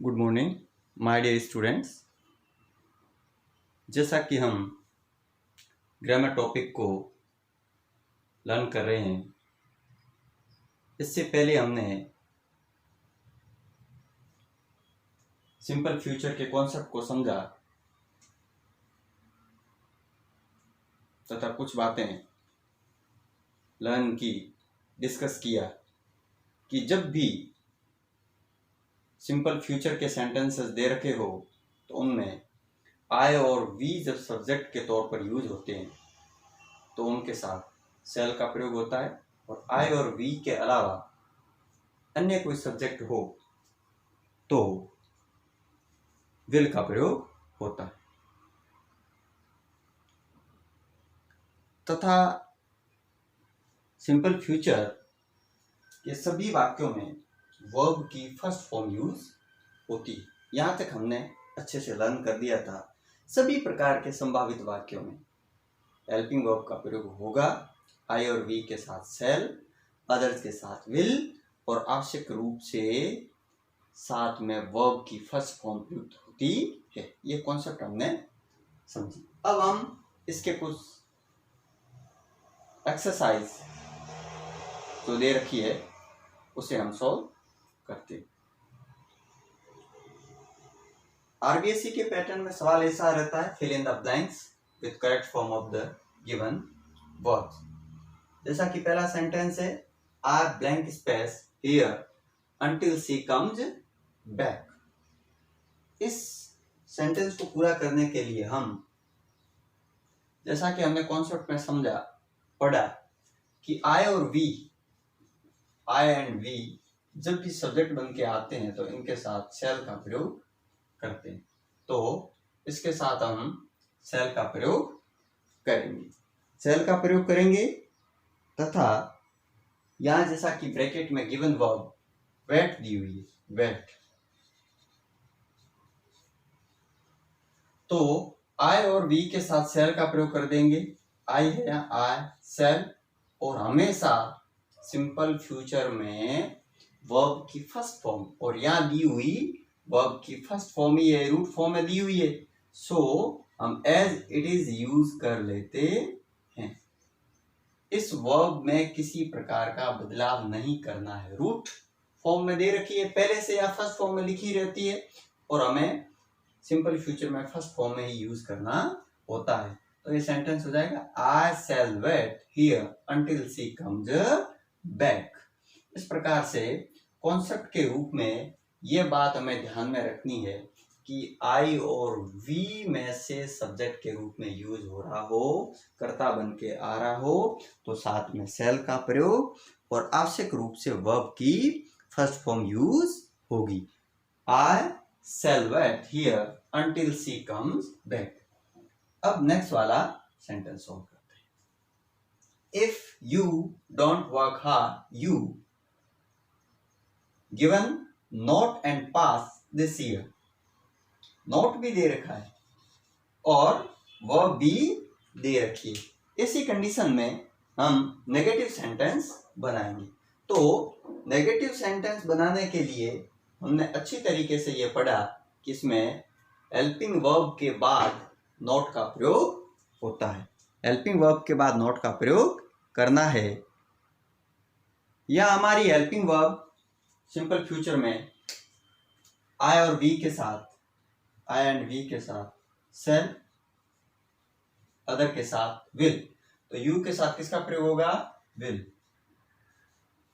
Good morning my dear students. जैसा कि हम ग्रामर टॉपिक को लर्न कर रहे हैं, इससे पहले हमने सिंपल फ्यूचर के कॉन्सेप्ट को समझा तथा कुछ बातें लर्न की, डिस्कस किया कि जब भी सिंपल फ्यूचर के सेंटेंसेस दे रखे हो तो उनमें आई और वी जब सब्जेक्ट के तौर पर यूज होते हैं तो उनके साथ सेल का प्रयोग होता है, और आई और वी के अलावा अन्य कोई सब्जेक्ट हो तो विल का प्रयोग होता है। तथा सिंपल फ्यूचर के सभी वाक्यों में वर्ब की फर्स्ट फॉर्म यूज होती है। यहाँ तक हमने अच्छे से लर्न कर दिया था। सभी प्रकार के संभावित वाक्यों में हेल्पिंग वर्ब का प्रयोग होगा, आई और वी के साथ सेल, अदर्स के साथ विल, और आवश्यक रूप से साथ में वर्ब की फर्स्ट फॉर्म प्रयुक्त होती है। ये कॉन्सेप्ट हमने समझी। अब हम इसके कुछ एक्सरसाइज जो दे रखी है उसे हम सॉल्व करते हैं। आरबीएससी के पैटर्न में सवाल ऐसा रहता है, fill in the blanks with correct form of the given words. जैसा कि पहला सेंटेंस है, are blank space here until she comes back. इस सेंटेंस को पूरा करने के लिए हम, जैसा कि हमने कॉन्सेप्ट में समझा, पढ़ा कि आई और वी, आई एंड वी जब भी सब्जेक्ट बन के आते हैं तो इनके साथ सेल का प्रयोग करते हैं, तो इसके साथ हम सेल का प्रयोग करेंगे। सेल का प्रयोग करेंगे तथा यहां जैसा कि ब्रैकेट में गिवन वर्ब वेट दी हुई है, वेट, तो आई और वी के साथ सेल का प्रयोग कर देंगे। आई है यहाँ, आई, सेल, और हमेशा सिंपल फ्यूचर में वर्ब की फर्स्ट फॉर्म, और यहाँ दी हुई वर्ब की फर्स्ट फॉर्म ही है, रूट फॉर्म में दी हुई है, सो हम एज इट इज यूज कर लेते हैं। इस वर्ब में किसी प्रकार का बदलाव नहीं करना है। रूट फॉर्म में दे रखी है पहले से या फर्स्ट फॉर्म में लिखी रहती है, और हमें सिंपल फ्यूचर में फर्स्ट फॉर्म में ही यूज करना होता है। तो ये सेंटेंस हो जाएगा, I shall wait here until she comes back. इस प्रकार से कॉन्सेप्ट के रूप में ये बात हमें ध्यान में रखनी है कि आई और वी में से सब्जेक्ट के रूप में यूज हो रहा हो, कर्ता बन के आ रहा हो, तो साथ में सेल का प्रयोग और आवश्यक रूप से वर्ब की फर्स्ट फॉर्म यूज होगी। I shall wait here until she comes back. अब नेक्स्ट वाला सेंटेंस सॉल्व करते हैं। If you don't work hard you given not and pass this year. Not भी दे रखा है और वर्ब भी दे रखी है। इसी कंडीशन में हम नेगेटिव सेंटेंस बनाएंगे। तो नेगेटिव सेंटेंस बनाने के लिए हमने अच्छी तरीके से ये पढ़ा कि इसमें हेल्पिंग वर्ब के बाद नोट का प्रयोग होता है। हेल्पिंग वर्ब के बाद नोट का प्रयोग करना है। या हमारी हेल्पिंग वर्ब सिंपल फ्यूचर में आई और वी के साथ, आई एंड वी के साथ सेल, अदर के साथ विल, तो यू के साथ किसका प्रयोग होगा? विल,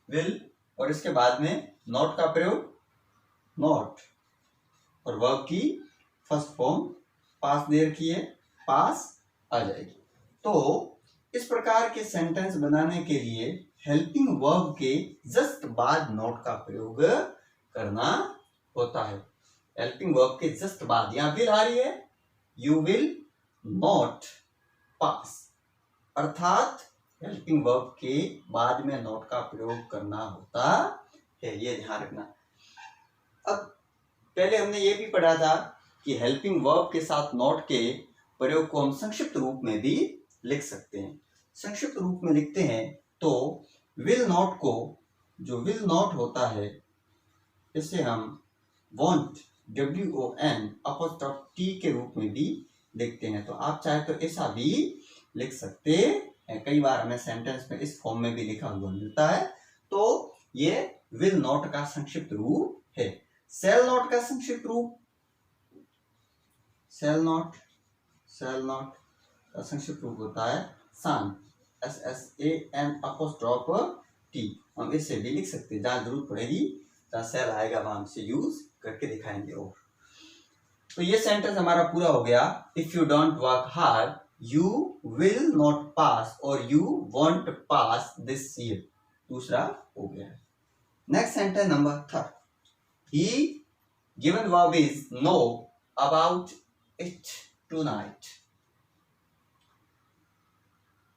विल, और इसके बाद में नॉट का प्रयोग, नॉट, और वर्ब की फर्स्ट फॉर्म पास दे रखी है, पास आ जाएगी। तो इस प्रकार के सेंटेंस बनाने के लिए हेल्पिंग वर्ब के जस्ट बाद नॉट का प्रयोग करना होता है। हेल्पिंग वर्ब के जस्ट बाद, यहां विल आ रही है, यू विल नॉट पास, अर्थात हेल्पिंग वर्ब के बाद में नॉट का प्रयोग करना होता है, ये ध्यान रखना। अब पहले हमने ये भी पढ़ा था कि हेल्पिंग वर्ब के साथ नॉट के प्रयोग को हम संक्षिप्त रूप में भी लिख सकते हैं। संक्षिप्त रूप में लिखते हैं तो विल नॉट को, जो विल नॉट होता है, इसे हम वॉन्ट WON''T के रूप में भी देखते हैं। तो आप चाहे तो ऐसा भी लिख सकते हैं। कई बार हमें सेंटेंस में इस फॉर्म में भी लिखा हुआ मिलता है। तो ये विल नॉट का संक्षिप्त रूप है। शैल नॉट का संक्षिप्त रूप, शैल नॉट का संक्षिप्त रूप होता है सान, SSAN''T। हम इससे भी लिख सकते हैं, जहां जरूरत पड़ेगी जहां शैल आएगा वहां हम इसे यूज करके दिखाएंगे। और तो ये सेंटेंस हमारा पूरा हो गया। If you don't work hard you will not pass और you won't pass this year, दूसरा हो गया। Next sentence number 3, he given verb is know about it tonight.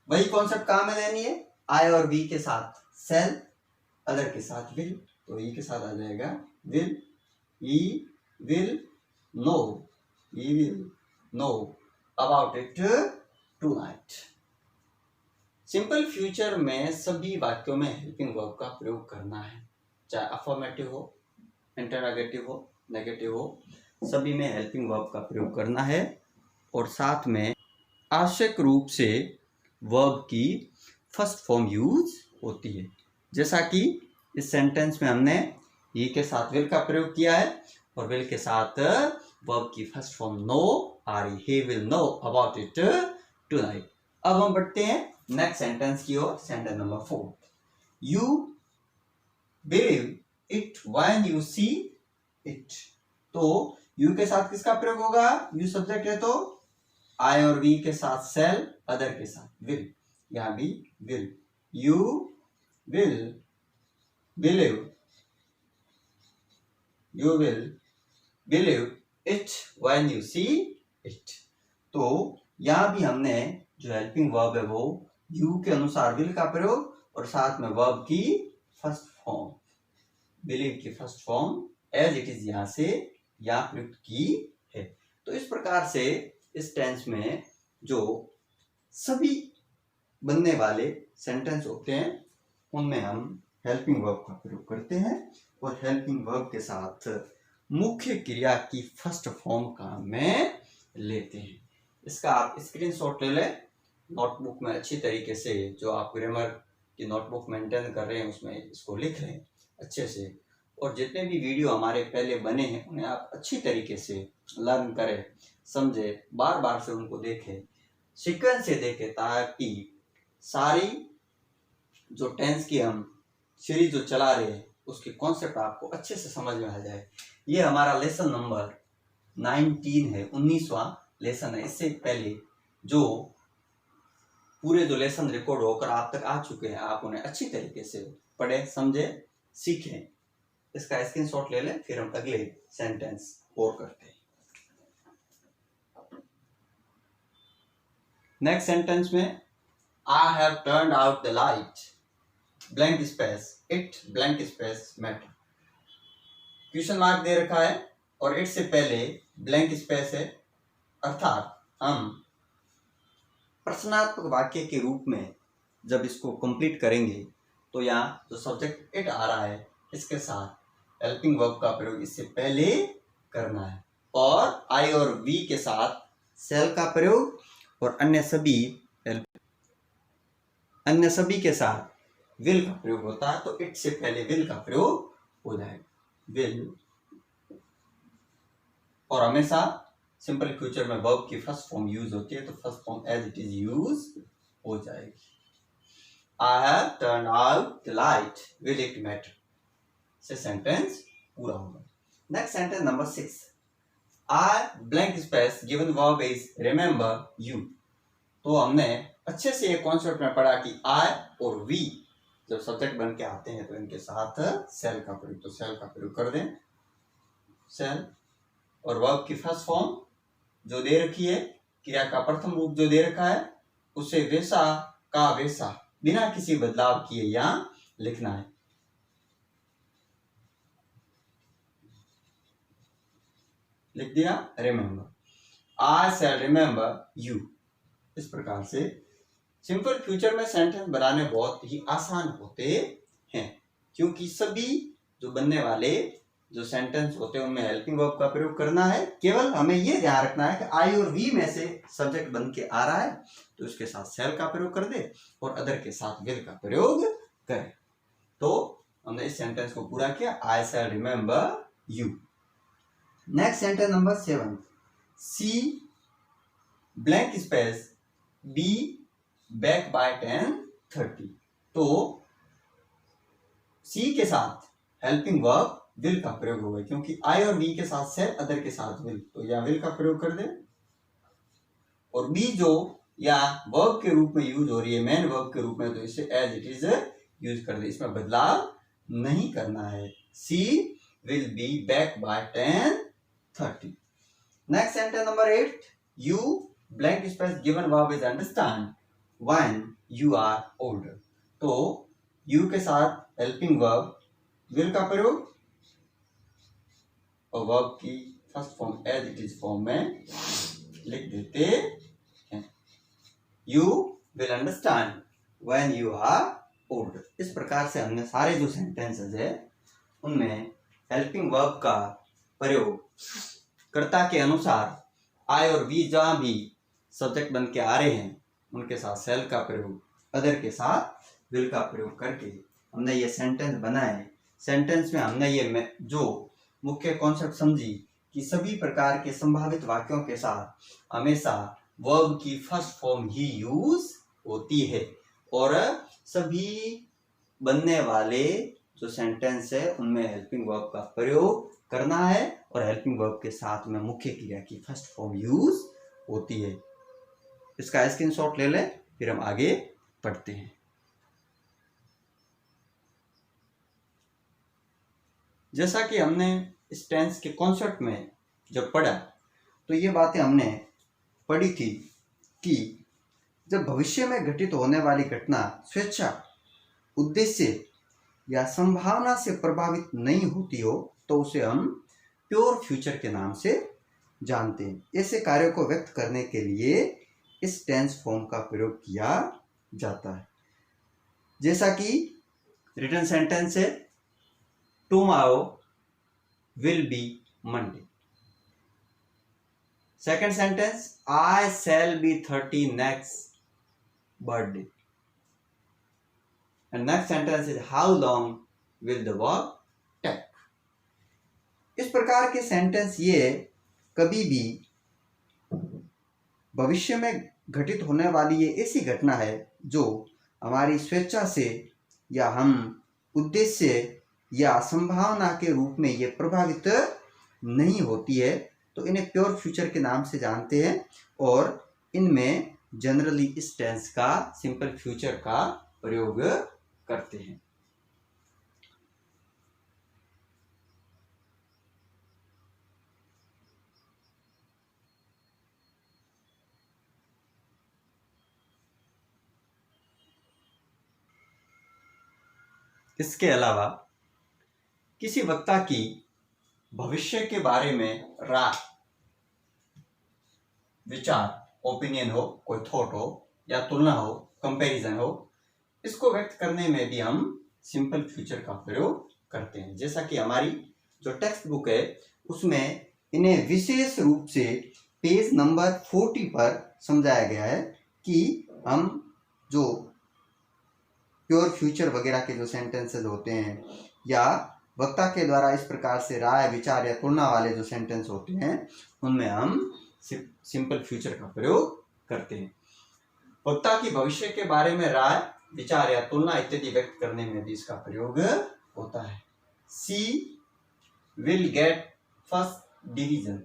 वही कॉन्सेप्ट कहां में लेनी है, आई और वी के साथ सेल, अदर के साथ विल। तो ई के साथ आ जाएगा will, he will know, he will know about it tonight. Simple future में सभी वाक्यों में हेल्पिंग वर्ब का प्रयोग करना है, चाहे अफर्मेटिव हो, इंटरोगेटिव हो, नेगेटिव हो, सभी में हेल्पिंग वर्ब का प्रयोग करना है। और साथ में आवश्यक रूप से वर्ब की फर्स्ट फॉर्म यूज होती है। जैसा कि इस सेंटेंस में हमने ही के साथ विल का प्रयोग किया है और विल के साथ वर्ब की फर्स्ट फॉर्म नो आ रही, he will know about it tonight. अब हम बढ़ते हैं नेक्स्ट सेंटेंस की ओर, sentence number 4, you believe it when you see it. तो यू के साथ किसका प्रयोग होगा, यू सब्जेक्ट है तो आई और वी के साथ सेल, अदर के साथ विल, यहां भी will. You will believe, you will believe it when you see it. तो यहां भी हमने जो हेल्पिंग वर्ब है वो यू के अनुसार विल का प्रयोग और साथ में वर्ब की फर्स्ट फॉर्म, बिलीव की first form as it is यहां से यहां प्रयुक्त की है। तो इस प्रकार से इस टेंस में जो सभी बनने वाले सेंटेंस होते हैं उनमें हम हेल्पिंग वर्ब का प्रयोग करते हैं और हेल्पिंग वर्ब के साथ मुख्य क्रिया की फर्स्ट फॉर्म का में लेते हैं। इसका आप स्क्रीनशॉट ले लें, नोटबुक में अच्छी तरीके से, जो आप ग्रामर की नोटबुक मेंटेन कर रहे हैं उसमें इसको लिख लें अच्छे से। और जितने भी वीडियो हमारे पहले बने हैं उन्हें आप अच्छी तरीके से लर्न करें, समझे, बार बार से उनको देखें, सीक्वेंस से देखें, ताकि सारी जो टेंस की हम सीरीज जो चला रहे हैं उसके कॉन्सेप्ट आपको अच्छे से समझ में आ जाए। ये हमारा लेसन नंबर 19 है, 19वां लेसन है। इससे पहले जो पूरे जो लेसन रिकॉर्ड होकर आप तक आ चुके हैं, आप उन्हें अच्छी तरीके से पढ़ें, समझें, सीखें। इसका स्क्रीनशॉट ले लें, फिर हम अगले सेंटेंस और करते हैं। नेक्स्ट सेंटेंस में I have turned out the light, blank space, it blank space matter. Question mark दे रखा है और इट से पहले ब्लैंक स्पेस है, अर्थात हम प्रश्नात्मक वाक्य के रूप में जब इसको कंप्लीट करेंगे तो यहाँ जो सब्जेक्ट इट आ रहा है इसके साथ हेल्पिंग वर्ब का प्रयोग इससे पहले करना है और आई और वी के साथ सेल का प्रयोग और अन्य सभी के साथ विल का प्रयोग होता है। तो इट से पहले विल का प्रयोग हो जाएगा, विल। और हमेशा सिंपल फ्यूचर में वर्ब की फर्स्ट फॉर्म यूज होती है, तो first form as it is use हो जाएगी। I have turn out the light, will it matter से सेंटेंस पूरा होगा। Next sentence number 6, I blank space given verb is remember you. तो हमने अच्छे से ये कॉन्सेप्ट में पढ़ा कि आई और वी जब सब्जेक्ट बन के आते हैं तो इनके साथ सेल का प्रयोग, तो सेल का प्रयोग कर दें, सेल। और वर्ब की फर्स्ट फॉर्म जो दे रखी है, क्रिया का प्रथम रूप जो दे रखा है, उसे वैसा का वैसा बिना किसी बदलाव किए यहां लिखना है। लिख दिया remember, I shall remember you. इस प्रकार से सिंपल फ्यूचर में सेंटेंस बनाने बहुत ही आसान होते हैं, क्योंकि सभी जो बनने वाले जो सेंटेंस होते हैं उनमें हेल्पिंग वर्ब का प्रयोग करना है। केवल हमें ये ध्यान रखना है कि आई और वी में से सब्जेक्ट बन के आ रहा है तो इसके साथ सेल का प्रयोग कर दे और अदर के साथ विल का प्रयोग करें। तो हमने इस सेंटेंस को पूरा किया, I shall remember you. Next sentence number 7, she blank space be back by 10:30। तो सी के साथ हेल्पिंग वर्ब विल का प्रयोग होगा, क्योंकि आई और बी के साथ सेल, अदर के साथ विल, तो या विल का प्रयोग कर दे। और बी जो या वर्ब के रूप में यूज हो रही है, मेन वर्ब के रूप में, तो इसे एज इट इज यूज कर दे, इसमें बदलाव नहीं करना है। She will be back by 10:30। Next sentence number 8, you blank space given verb is understand when you are older. तो यू के साथ हेल्पिंग वर्ब विल का प्रयोग और वर्ब की first form as it is form में लिख देते हैं। You will understand when you are older. इस प्रकार से हमने सारे जो सेंटेंसेस है उनमें हेल्पिंग वर्ब का प्रयोग कर्ता के अनुसार आई और वी जहां भी सब्जेक्ट बन के आ रहे हैं उनके साथ सेल का प्रयोग, अदर के साथ विल का प्रयोग करके हमने ये सेंटेंस बनाए। सेंटेंस में हमने ये जो मुख्य कॉन्सेप्ट समझी कि सभी प्रकार के संभावित वाक्यों के साथ हमेशा वर्ब की फर्स्ट फॉर्म ही यूज होती है और सभी बनने वाले जो सेंटेंस है उनमें हेल्पिंग वर्ब का प्रयोग करना है और हेल्पिंग वर्ब के साथ में मुख्य क्रिया की फर्स्ट फॉर्म यूज होती है। इसका स्क्रीनशॉट ले लें, फिर हम आगे पढ़ते हैं। जैसा कि हमने इस टेंस के कॉन्सेप्ट में जब पढ़ा तो ये बातें हमने पढ़ी थी कि जब भविष्य में घटित होने वाली घटना स्वेच्छा, उद्देश्य या संभावना से प्रभावित नहीं होती हो तो उसे हम प्योर फ्यूचर के नाम से जानते हैं। ऐसे कार्यों को व्यक्त करने के लिए इस टेंस फॉर्म का प्रयोग किया जाता है। जैसा कि रिटन सेंटेंस है, tomorrow will be Monday. Second sentence, I shall be 30 next birthday. And next sentence is how long will the work take? इस प्रकार के सेंटेंस ये कभी भी भविष्य में घटित होने वाली ये ऐसी घटना है जो हमारी स्वेच्छा से या हम उद्देश्य या संभावना के रूप में ये प्रभावित नहीं होती है, तो इन्हें प्योर फ्यूचर के नाम से जानते हैं और इनमें जनरली इस टेंस का सिंपल फ्यूचर का प्रयोग करते हैं। इसके अलावा किसी वक्ता की भविष्य के बारे में राय, विचार, ओपिनियन हो, कोई थॉट हो या तुलना हो, कंपैरिजन हो, इसको व्यक्त करने में भी हम सिंपल फ्यूचर का प्रयोग करते हैं। जैसा कि हमारी जो टेक्स्ट बुक है उसमें इन्हें विशेष रूप से पेज नंबर 40 पर समझाया गया है कि हम जो प्योर फ्यूचर वगैरह के जो सेंटेंसेस होते हैं या वक्ता के द्वारा इस प्रकार से राय, विचार या तुलना वाले जो सेंटेंस होते हैं उनमें हम सिंपल फ्यूचर का प्रयोग करते हैं। वक्ता की भविष्य के बारे में राय, विचार या तुलना इत्यादि व्यक्त करने में भी इसका प्रयोग होता है। She will get first division,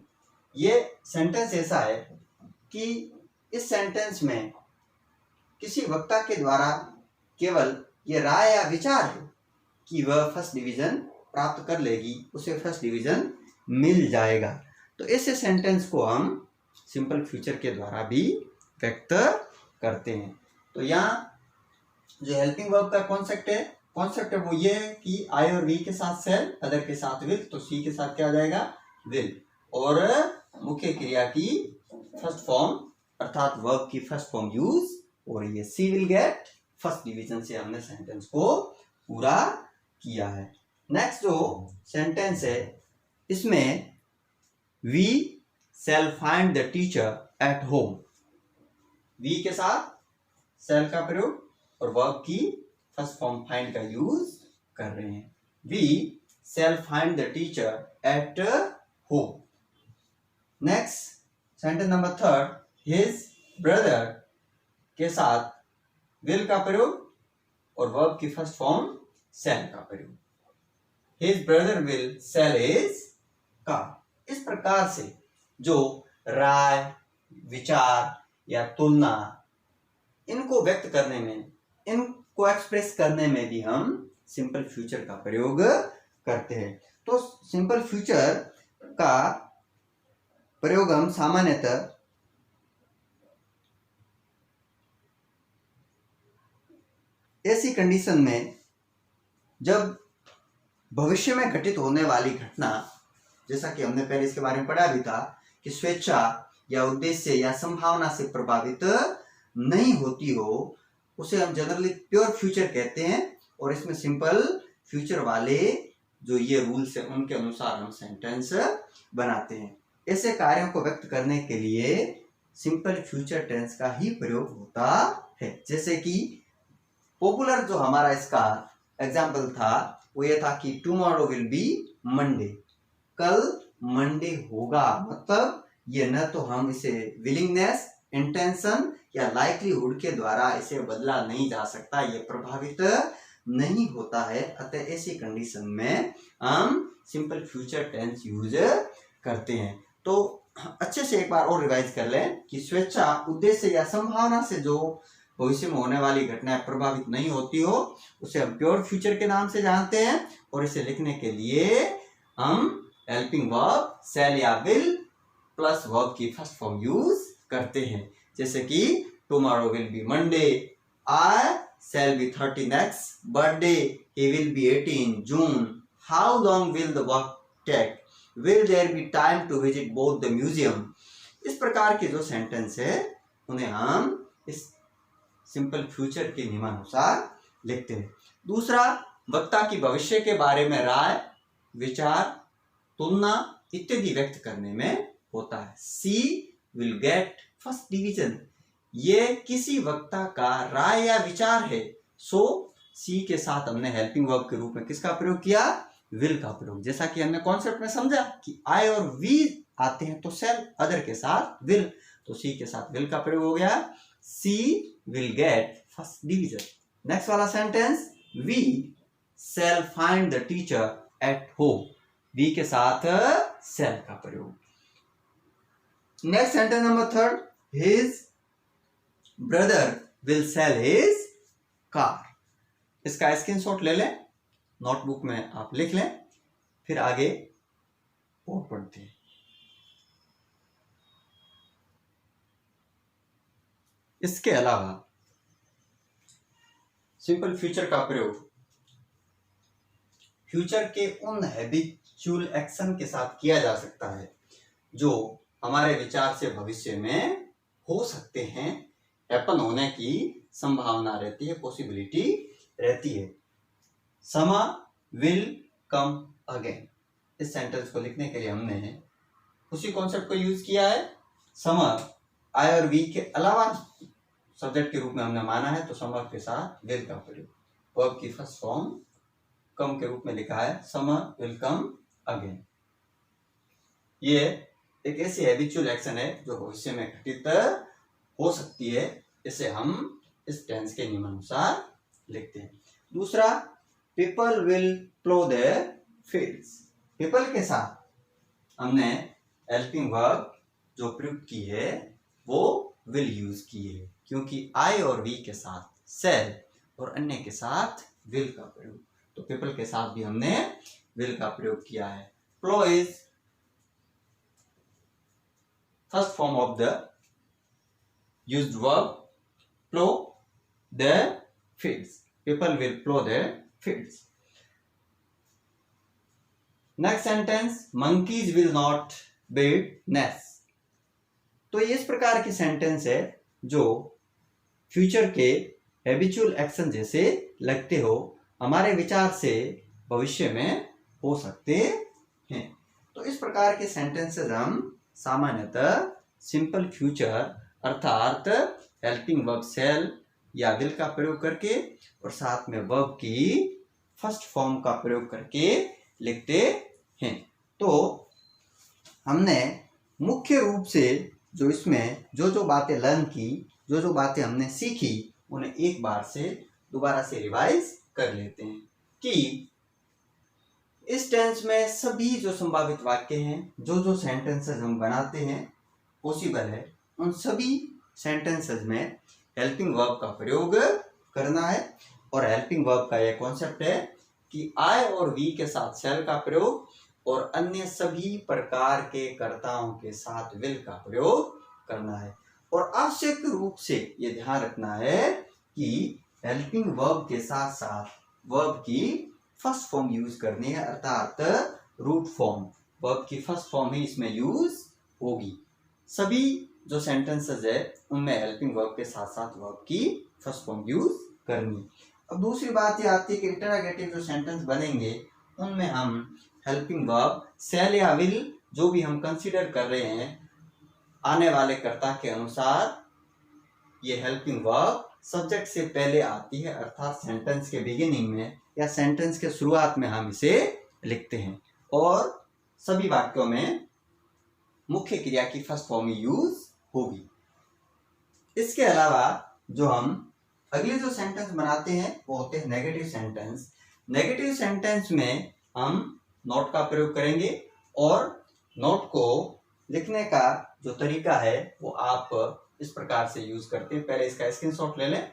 ये सेंटेंस ऐसा है कि इस सेंटेंस में किसी वक्ता के द्वारा केवल ये राय या विचार है कि वह फर्स्ट डिवीजन प्राप्त कर लेगी, उसे फर्स्ट डिवीजन मिल जाएगा, तो ऐसे सेंटेंस को हम सिंपल फ्यूचर के द्वारा भी व्यक्त करते हैं। तो यहाँ जो हेल्पिंग वर्ब का कॉन्सेप्ट है वो ये है कि आई और वी के साथ सेल, अदर के साथ विल, तो सी के साथ क्या आ जाएगा, विल, और मुख्य क्रिया की फर्स्ट फॉर्म अर्थात वर्ब की फर्स्ट फॉर्म यूज हो रही है। She will get first division से हमने सेंटेंस को पूरा किया है। नेक्स्ट जो सेंटेंस है इसमें we shall find the teacher at home, we के साथ शैल का प्रयोग और वर्ब की फर्स्ट फॉर्म फाइंड का यूज कर रहे हैं। We shall find the teacher at home. Next sentence number third, his brother के साथ विल का प्रयोग और वर्ब की फर्स्ट फॉर्म शैल का प्रयोग। His brother will sell his car. इस प्रकार से जो राय, विचार या तुलना, इनको व्यक्त करने में, इनको एक्सप्रेस करने में भी हम सिंपल फ्यूचर का प्रयोग करते हैं। तो सिंपल फ्यूचर का प्रयोग हम सामान्यतः ऐसी कंडीशन में जब भविष्य में घटित होने वाली घटना, जैसा कि हमने पहले इसके बारे में पढ़ा भी था कि स्वेच्छा या उद्देश्य या संभावना से प्रभावित नहीं होती हो, उसे हम जनरली प्योर फ्यूचर कहते हैं। और इसमें सिंपल फ्यूचर वाले जो ये रूल्स है उनके अनुसार हम सेंटेंस बनाते हैं। ऐसे कार्यों को व्यक्त करने के लिए सिंपल फ्यूचर टेंस का ही प्रयोग होता है। जैसे कि पॉपुलर जो हमारा इसका एग्जाम्पल था वो ये था कि टुमारो विल बी मंडे, कल मंडे होगा। मतलब ये न तो हम इसे विलिंगनेस, इंटेंशन या लाइक्लीहुड के द्वारा इसे बदला नहीं जा सकता, ये प्रभावित नहीं होता है। अतः ऐसी कंडीशन में हम सिंपल फ्यूचर टेंस यूज करते हैं। तो अच्छे से एक बार और रिवाइज कर लें कि स्वेच्छा, उद्देश्य या संभावना से जो भविष्य में होने वाली घटनाएं प्रभावित नहीं होती हो उसे हम प्योर फ्यूचर के नाम से जानते हैं। और इसे लिखने के लिए हम हेल्पिंग वर्ब शैल या विल प्लस वर्ब की फर्स्ट फॉर्म यूज करते हैं। जैसे कि tomorrow will be Monday, I shall be 30 next birthday, he will be 18 June, how long will the work take, will there be time to visit both the museum. इस प्रकार के जो sentence है उन्हें हम इस सिंपल फ्यूचर के नियमानुसार लिखते हैं। दूसरा, वक्ता की भविष्य के बारे में राय, विचार, तुलना इत्यादि व्यक्त करने में होता है। She will get first division, ये किसी वक्ता का राय या विचार है। सो सी के साथ हमने हेल्पिंग वर्ब के रूप में किसका प्रयोग किया? विल का प्रयोग। जैसा कि हमने कॉन्सेप्ट में समझा कि आई और वी आते हैं तो सेल, अदर के साथ विल, तो सी के साथ विल का प्रयोग हो गया। She will get first division. Next वाला sentence, we shall find the teacher at home, we के साथ शैल का प्रयोग। Next sentence number third, his brother will sell his car. इसका स्क्रीनशॉट ले लें, नोटबुक में आप लिख लें, फिर आगे और पढ़ते हैं। इसके अलावा सिंपल फ्यूचर का प्रयोग फ्यूचर के उन हैबिचुअल एक्शन के साथ किया जा सकता है जो हमारे विचार से भविष्य में हो सकते हैं, हैपन होने की संभावना रहती है, पॉसिबिलिटी रहती है। समा विल कम अगेन, इस सेंटेंस को लिखने के लिए हमने उसी कॉन्सेप्ट को यूज किया है। समर आई और वी के अलावा सब्जेक्ट के रूप में हमने माना है, तो समर के साथ विल का प्रयोग, वर्ब की फर्स्ट फॉर्म कम के रूप में लिखा है, समर विल कम अगेन। ये एक ऐसी हैबिचुअल एक्शन है जो भविष्य में घटित हो सकती है, इसे हम इस टेंस के नियमानुसार लिखते हैं। दूसरा, people will plough their fields, people के साथ हमने हेल्पिंग वर्ब जो प्रयुक्त की है वो विल यूज की है, क्योंकि आई और वी के साथ सेल और अन्य के साथ विल का प्रयोग, तो पीपल के साथ भी हमने विल का प्रयोग किया है। Plough is first form of the used verb plough their fields, people will plough their fields. Next sentence, monkeys will not build nest. तो ये इस प्रकार की सेंटेंस है जो फ्यूचर के हैबिचुअल एक्शन जैसे लगते हो, हमारे विचार से भविष्य में हो सकते हैं। तो इस प्रकार के सेंटेंसेस हम सामान्यतः सिंपल फ्यूचर अर्थात हेल्पिंग वर्ब शैल या विल का प्रयोग करके और साथ में वर्ब की फर्स्ट फॉर्म का प्रयोग करके लिखते हैं। तो हमने मुख्य रूप से जो इसमें जो बातें लर्न की, जो बातें हमने सीखी, उन्हें एक बार से दोबारा से रिवाइज कर लेते हैं कि इस टेंस में सभी जो संभावित वाक्य हैं, जो सेंटेंसेस हम बनाते हैं पॉसिबल है, उन सभी सेंटेंसेस में हेल्पिंग वर्ब का प्रयोग करना है। और हेल्पिंग वर्ब का यह कॉन्सेप्ट है कि आई और वी के साथ शैल का प्रयोग और अन्य सभी प्रकार के कर्ताओं के साथ विल का प्रयोग करना है। और आवश्यक रूप से ये ध्यान रखना है कि हेल्पिंग वर्ब के साथ साथ वर्ब की फर्स्ट फॉर्म यूज करनी है, अर्थात रूट फॉर्म, वर्ब की फर्स्ट फॉर्म ही इसमें यूज होगी। सभी जो सेंटेंसेस है उनमें हेल्पिंग वर्ब के साथ साथ वर्ब की फर्स्ट फॉर्म यूज करनी। अब दूसरी बात ये आती है कि इंटरोगेटिव जो सेंटेंस बनेंगे उनमें हम हेल्पिंग वर्ब शैल या विल जो भी हम कंसीडर कर रहे हैं आने वाले कर्ता के अनुसार ये हेल्पिंग वर्ब सब्जेक्ट से पहले आती है, अर्थात सेंटेंस के बिगिनिंग में या सेंटेंस के शुरुआत में हम इसे लिखते हैं और सभी वाक्यों में मुख्य क्रिया की फर्स्ट फॉर्म यूज होगी। इसके अलावा जो हम अगले जो सेंटेंस बनाते हैं वो होते हैं नेगेटिव सेंटेंस। नेगेटिव सेंटेंस में हम नॉट का प्रयोग करेंगे और नॉट को लिखने का जो तरीका है वो आप इस प्रकार से यूज करते हैं। पहले इसका स्क्रीनशॉट ले लें।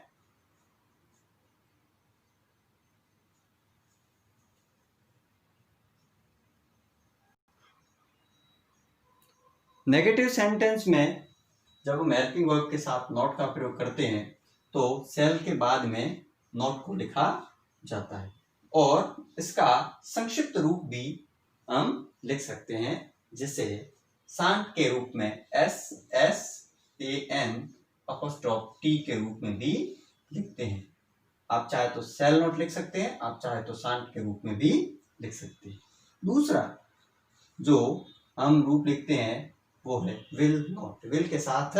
नेगेटिव सेंटेंस में जब हम हेल्पिंग वर्ब के साथ नॉट का प्रयोग करते हैं तो शैल के बाद में नॉट को लिखा जाता है और इसका संक्षिप्त रूप भी हम लिख सकते हैं, जिसे शांत के रूप में SSAN''T के रूप में भी लिखते हैं। आप चाहे तो शैल नॉट लिख सकते हैं, आप चाहे तो शांत के रूप में भी लिख सकते हैं। दूसरा जो हम रूप लिखते हैं वो है विल नॉट। विल के साथ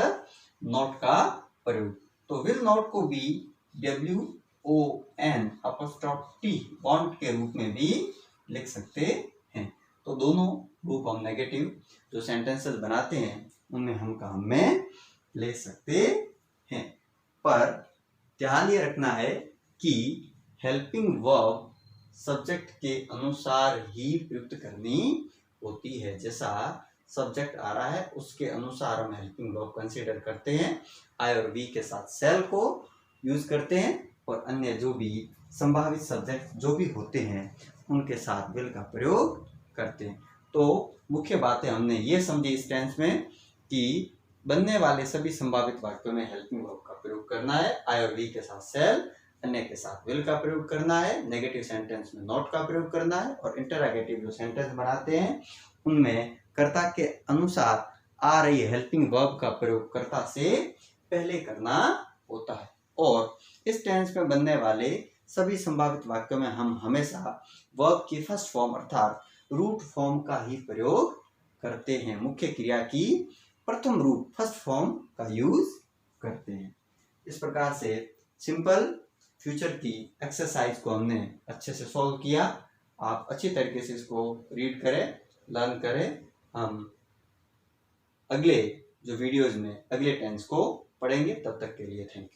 नॉट का प्रयोग, तो विल नॉट को भी WON''T वांट के रूप में भी लिख सकते हैं। तो दोनों रूप हम नेगेटिव जो सेंटेंसेस बनाते हैं उनमें हम काम में ले सकते हैं। पर ध्यान ये रखना है कि हेल्पिंग वर्ब सब्जेक्ट के अनुसार ही प्रयुक्त करनी होती है। जैसा सब्जेक्ट आ रहा है उसके अनुसार हम हेल्पिंग वर्ब कंसीडर करते हैं। आई और वी के साथ शैल को यूज करते हैं और अन्य जो भी संभावित सब्जेक्ट जो भी होते हैं उनके साथ विल का प्रयोग करते हैं। तो मुख्य बातें हमने ये समझी इस टेंस में कि बनने वाले सभी संभावित वाक्यों में हेल्पिंग वर्ब का प्रयोग करना है। आई और वी के साथ शैल, अन्य के साथ विल का प्रयोग करना है। नेगेटिव सेंटेंस में नॉट का प्रयोग करना है और इंटरोगेटिव जो सेंटेंस बनाते हैं उनमें कर्ता के अनुसार आ रही हेल्पिंग वर्ब का प्रयोग कर्ता से पहले करना होता है। और इस टेंस में बनने वाले सभी संभावित वाक्यों में हम हमेशा वर्ब की फर्स्ट फॉर्म अर्थात रूट फॉर्म का ही प्रयोग करते हैं। मुख्य क्रिया की प्रथम रूप फर्स्ट फॉर्म का यूज करते हैं। इस प्रकार से सिंपल फ्यूचर की एक्सरसाइज को हमने अच्छे से सॉल्व किया। आप अच्छी तरीके से इसको रीड करें, लर्न करें। हम अगले जो वीडियोज में अगले टेंस को पढ़ेंगे। तब तक के लिए थैंक यू।